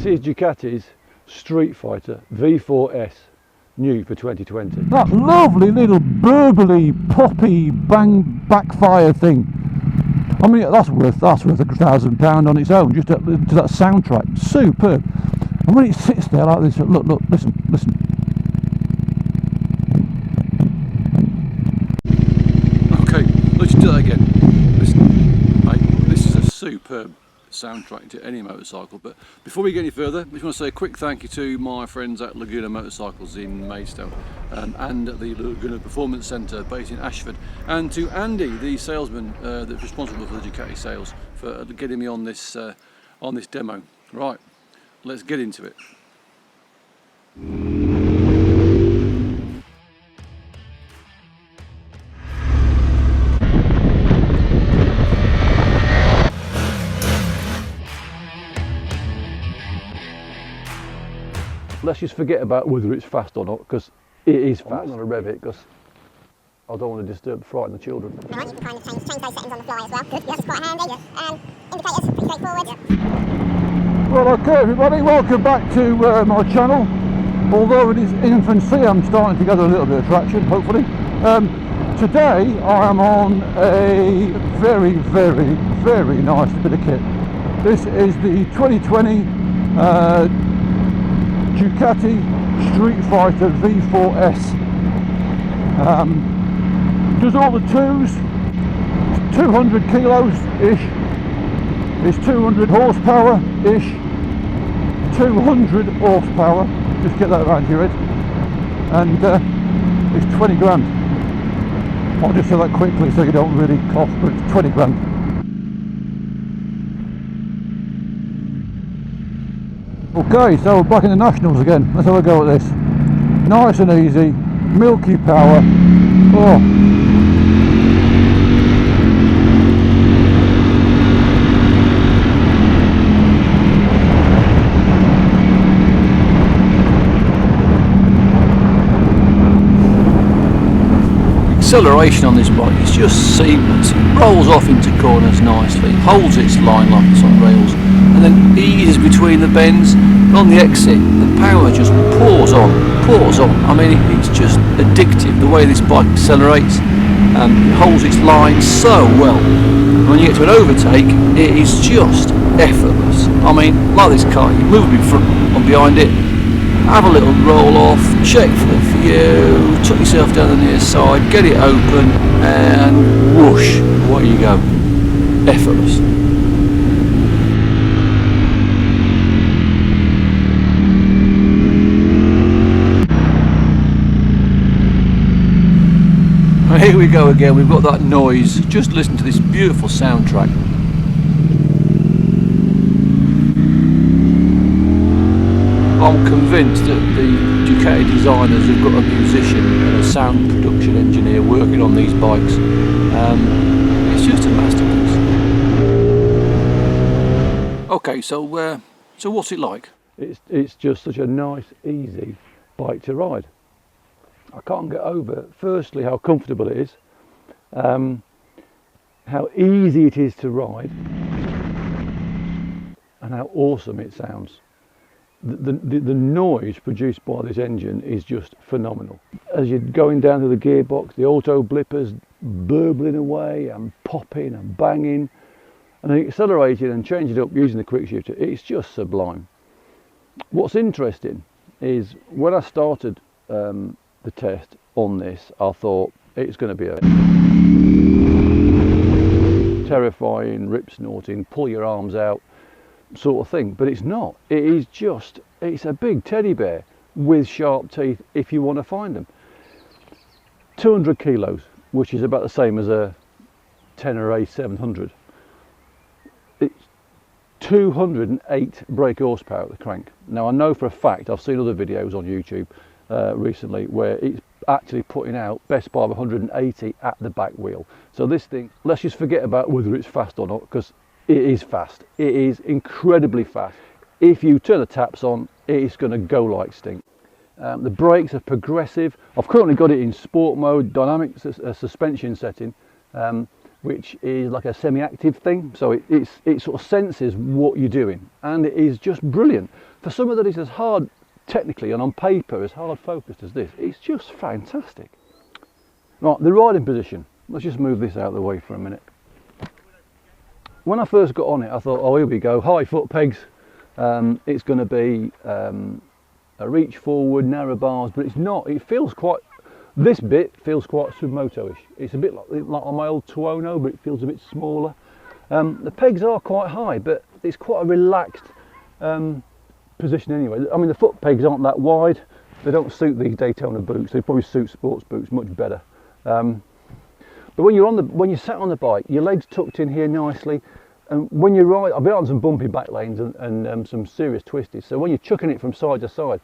This is Ducati's Streetfighter V4s, new for 2020. That lovely little burbly, poppy, bang, backfire thing. I mean, that's worth £1,000 on its own, just to that soundtrack. Superb. And when it sits there like this, look, listen. Okay, let's do that again. Listen, mate, this is a superb soundtrack to any motorcycle. But before we get any further, I just want to say a quick thank you to my friends at Laguna Motorcycles in Maidstone, and at the Laguna Performance Centre based in Ashford, and to Andy, the salesman that's responsible for the Ducati sales, for getting me on this demo. Right, let's get into it. Let's just forget about whether it's fast or not, because it is fast. I'm not going to rev it because I don't want to frighten the children. Right, you can kind of change those settings on the fly as well. Good, yes, quite handy. Indicators, pretty straightforward. Well, okay everybody, welcome back to my channel. Although it is infancy, I'm starting to gather a little bit of traction, hopefully. Today I am on a very, very, very nice bit of kit. This is the 2020 Ducati Streetfighter V4s. Does all the twos, 200 kilos ish, is 200 horsepower ish, 200 horsepower, just get that around your head, and it's 20 grand. I'll just say that quickly so you don't really cough, but it's 20 grand. Okay, so we're back in the Nationals again. Let's have a go at this. Nice and easy, milky power. Oh. Acceleration on this bike is just seamless. It rolls off into corners nicely, holds its line like it's on rails, and then eases between the bends. And on the exit, the power just pours on. I mean, it's just addictive the way this bike accelerates. It holds its line so well. When you get to an overtake, it is just effortless. I mean, like this car, you move in front or behind it, have a little roll off, check for the view, tuck yourself down the near side, get it open, and whoosh, away you go. Effortless. Here we go again, we've got that noise. Just listen to this beautiful soundtrack. I'm convinced that the Ducati designers have got a musician and a sound production engineer working on these bikes. It's just a masterpiece. Okay, so what's it like? It's just such a nice, easy bike to ride. I can't get over, firstly, how comfortable it is, how easy it is to ride, and how awesome it sounds. The noise produced by this engine is just phenomenal. As you're going down to the gearbox, the auto blippers burbling away and popping and banging, and then accelerating and changing it up using the quick shifter. It's just sublime. What's interesting is when I started the test on this, I thought it's going to be a terrifying, rip snorting, pull your arms out sort of thing, but it's not. It is just, it's a big teddy bear with sharp teeth if you want to find them. 200 kilos, which is about the same as a Tenere A700. It's 208 brake horsepower at the crank. Now I know for a fact, I've seen other videos on YouTube recently where it's actually putting out best part of 180 at the back wheel. So this thing, let's just forget about whether it's fast or not, because it is fast. It is incredibly fast. If you turn the taps on, it's going to go like stink. The brakes are progressive. I've currently got it in sport mode, dynamic suspension setting. which is like a semi-active thing, so it sort of senses what you're doing, and it is just brilliant. For something that is as hard technically and on paper as hard focused as this, it's just fantastic. Right, the riding position, let's just move this out of the way for a minute. When I first got on it, I thought, oh, here we go, high foot pegs, it's going to be a reach forward, narrow bars, but it's not. It feels quite, this bit feels quite Submoto-ish. It's a bit like on my old Tuono, but it feels a bit smaller. The pegs are quite high, but it's quite a relaxed position anyway. I mean, the foot pegs aren't that wide. They don't suit these Daytona boots. They probably suit sports boots much better. But when you're sat on the bike, your legs tucked in here nicely, and when you ride, I've been on some bumpy back lanes and some serious twisties. So when you're chucking it from side to side,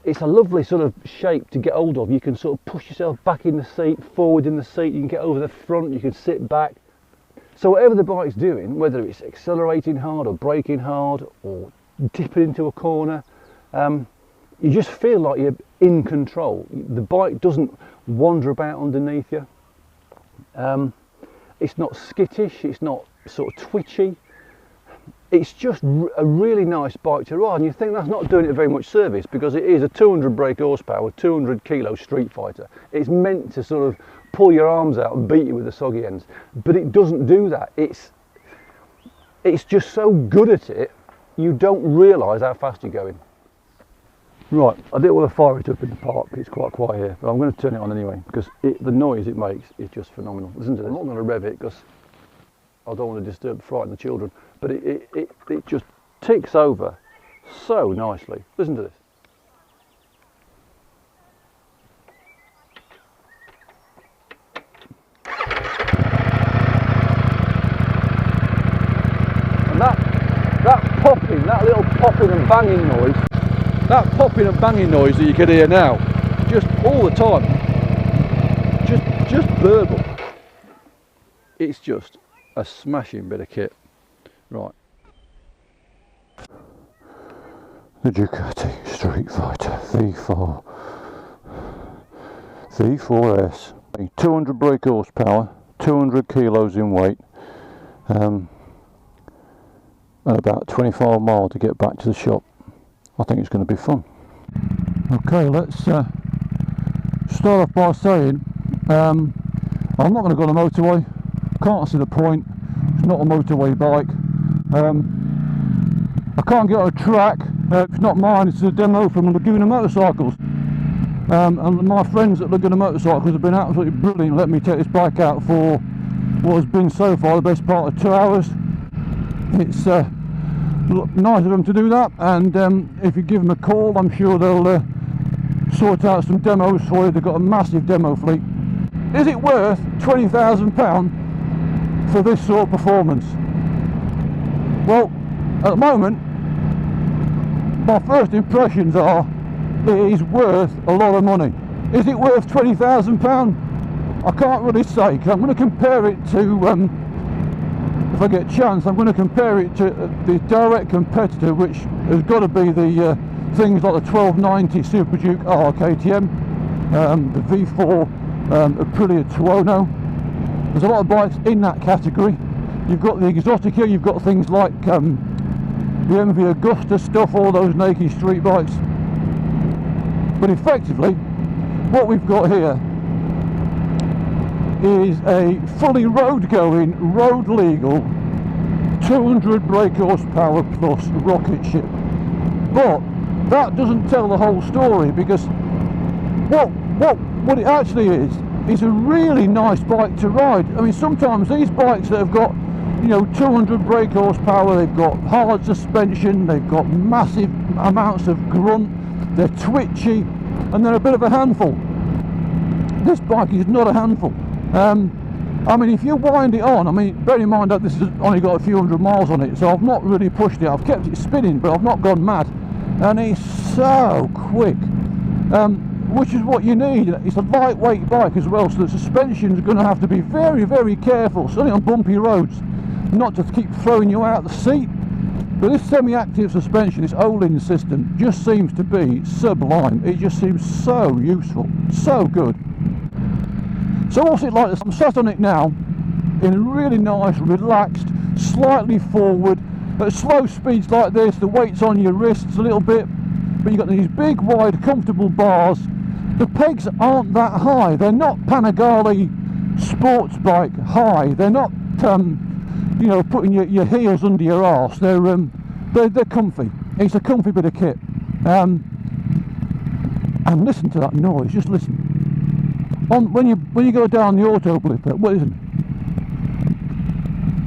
it's a lovely sort of shape to get hold of. You can sort of push yourself back in the seat, forward in the seat, you can get over the front, you can sit back. So whatever the bike's doing, whether it's accelerating hard or braking hard or dipping into a corner, you just feel like you're in control. The bike doesn't wander about underneath you. It's not skittish, it's not sort of twitchy. It's just a really nice bike to ride, and you think that's not doing it very much service, because it is a 200 brake horsepower, 200 kilo Streetfighter. It's meant to sort of pull your arms out and beat you with the soggy ends, but it doesn't do that. It's just so good at it, you don't realise how fast you're going. Right, I didn't want to fire it up in the park, it's quite quiet here, but I'm going to turn it on anyway, because the noise it makes is just phenomenal. Listen to this. I'm not going to rev it because I don't want to frighten the children, but it just ticks over so nicely. Listen to this. And that popping, that little popping and banging noise, that popping and banging noise that you can hear now, just all the time, just verbal. It's just a smashing bit of kit. Right. The Ducati Streetfighter V4s, 200 brake horsepower, 200 kilos in weight, and about 25 miles to get back to the shop. I think it's going to be fun. Okay, let's start off by saying I'm not going to go on the motorway. Can't see the point. It's not a motorway bike. I can't get on a track. It's not mine. It's a demo from Laguna Motorcycles. And my friends at Laguna Motorcycles have been absolutely brilliant. Let me take this bike out for what has been so far the best part of 2 hours. It's nice of them to do that, and if you give them a call, I'm sure they'll sort out some demos for you. They've got a massive demo fleet. Is it worth £20,000 for this sort of performance? Well, at the moment, my first impressions are it is worth a lot of money. Is it worth £20,000? I can't really say. I'm going to compare it to if I get a chance, I'm going to compare it to the direct competitor, which has got to be the things like the 1290 Super Duke R KTM, the V4 Aprilia Tuono. There's a lot of bikes in that category. You've got the Exotica, you've got things like the MV Augusta stuff, all those naked street bikes. But effectively, what we've got here is a fully road-going, road-legal 200 brake horsepower plus rocket ship. But that doesn't tell the whole story, because what it actually is a really nice bike to ride. I mean, sometimes these bikes that have got, you know, 200 brake horsepower, they've got hard suspension, they've got massive amounts of grunt, they're twitchy, and they're a bit of a handful. This bike is not a handful. I mean, if you wind it on, I mean, bear in mind that this has only got a few hundred miles on it, so I've not really pushed it. I've kept it spinning, but I've not gone mad, and it's so quick, which is what you need. It's a lightweight bike as well, so the suspension is going to have to be very, very careful, certainly on bumpy roads, not to keep throwing you out the seat. But this semi-active suspension, this Olin system, just seems to be sublime. It just seems so useful, so good. So what's it like? I'm sat on it now, in really nice, relaxed, slightly forward. At slow speeds like this, the weight's on your wrists a little bit, but you've got these big, wide, comfortable bars. The pegs aren't that high. They're not Panigale sports bike high. They're not, you know, putting your heels under your arse. They're comfy. It's a comfy bit of kit. And listen to that noise. Just listen. When you go down the auto blipper, what is it?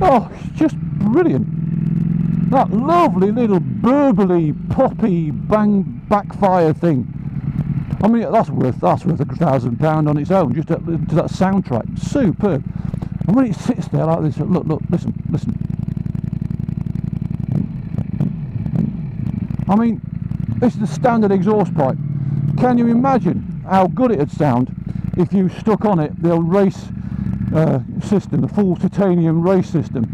Oh, it's just brilliant. That lovely little burbly, poppy, bang backfire thing. I mean, that's worth £1,000 on its own, just to that soundtrack. Superb. And when it sits there like this, look, listen. I mean, this is the standard exhaust pipe. Can you imagine how good it'd sound if you stuck on it the old race system, the full titanium race system?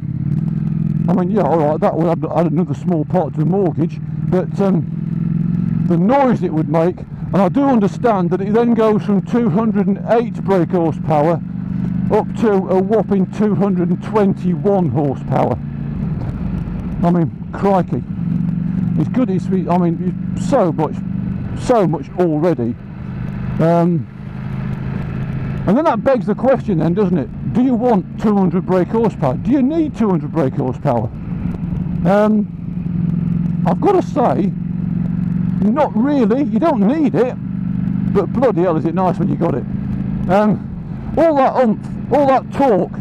I mean, yeah, alright, that would add another small part to the mortgage, but the noise it would make, and I do understand that it then goes from 208 brake horsepower up to a whopping 221 horsepower. I mean, crikey. It's good, I mean, so much already. And then that begs the question then, doesn't it? Do you want 200 brake horsepower? Do you need 200 brake horsepower? I've got to say, not really. You don't need it, but bloody hell is it nice when you got it. All that oomph, all that torque,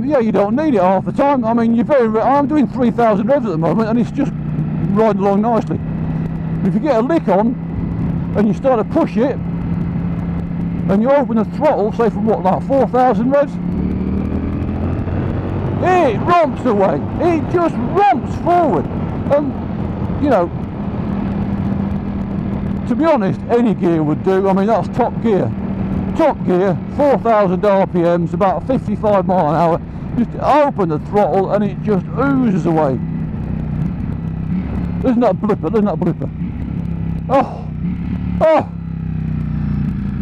yeah, you don't need it half the time. I mean, I'm doing 3,000 revs at the moment, and it's just riding along nicely. If you get a lick on, and you start to push it, and you open the throttle, say from what, like 4,000 revs, it romps away. It just romps forward. You know, to be honest, any gear would do. I mean, that's top gear. Top gear, 4,000 RPMs, about 55 mile an hour. Just open the throttle and it just oozes away. Isn't that a blipper? Isn't that a blipper? Oh,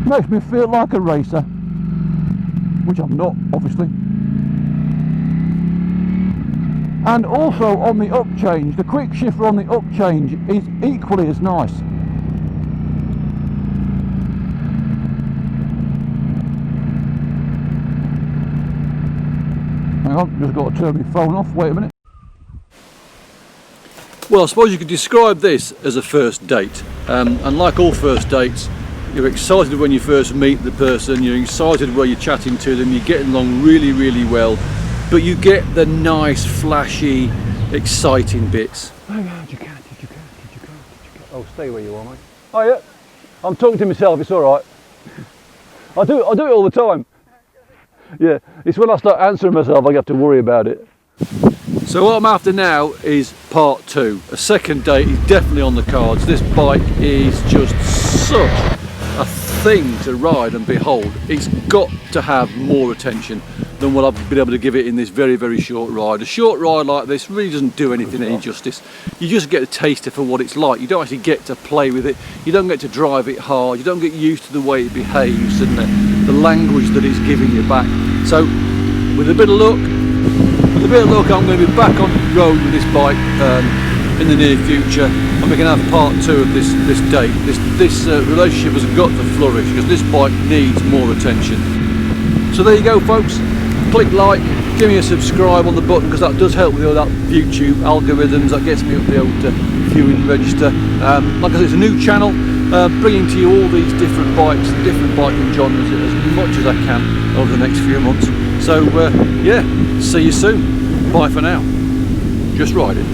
makes me feel like a racer, which I'm not, obviously. And also on the up change, the quick shifter on the up change is equally as nice. Hang on, just got to turn my phone off, wait a minute. Well, I suppose you could describe this as a first date, and like all first dates, you're excited when you first meet the person, you're excited where you're chatting to them, you're getting along really, really well, but you get the nice, flashy, exciting bits. Ducati. Oh, stay where you are, mate. Oh yeah, I'm talking to myself, it's alright. I do it all the time. Yeah, it's when I start answering myself I have to worry about it. So what I'm after now is part two. A second date is definitely on the cards. This bike is just such a thing to ride and behold. It's got to have more attention than what I've been able to give it in this very, very short ride. A short ride like this really doesn't do anything any justice. You just get a taster for what it's like. You don't actually get to play with it. You don't get to drive it hard. You don't get used to the way it behaves and the language that it's giving you back. So with a bit of luck, I'm going to be back on the road with this bike in the near future, and we can have part two of this date. This relationship has got to flourish because this bike needs more attention. So there you go, folks. Click like, give me a subscribe on the button because that does help with all that YouTube algorithms. That gets me up the old viewing register. Like I said, it's a new channel, bringing to you all these different bikes and different biking genres as much as I can over the next few months. So yeah, see you soon. Bye for now. Just ride it.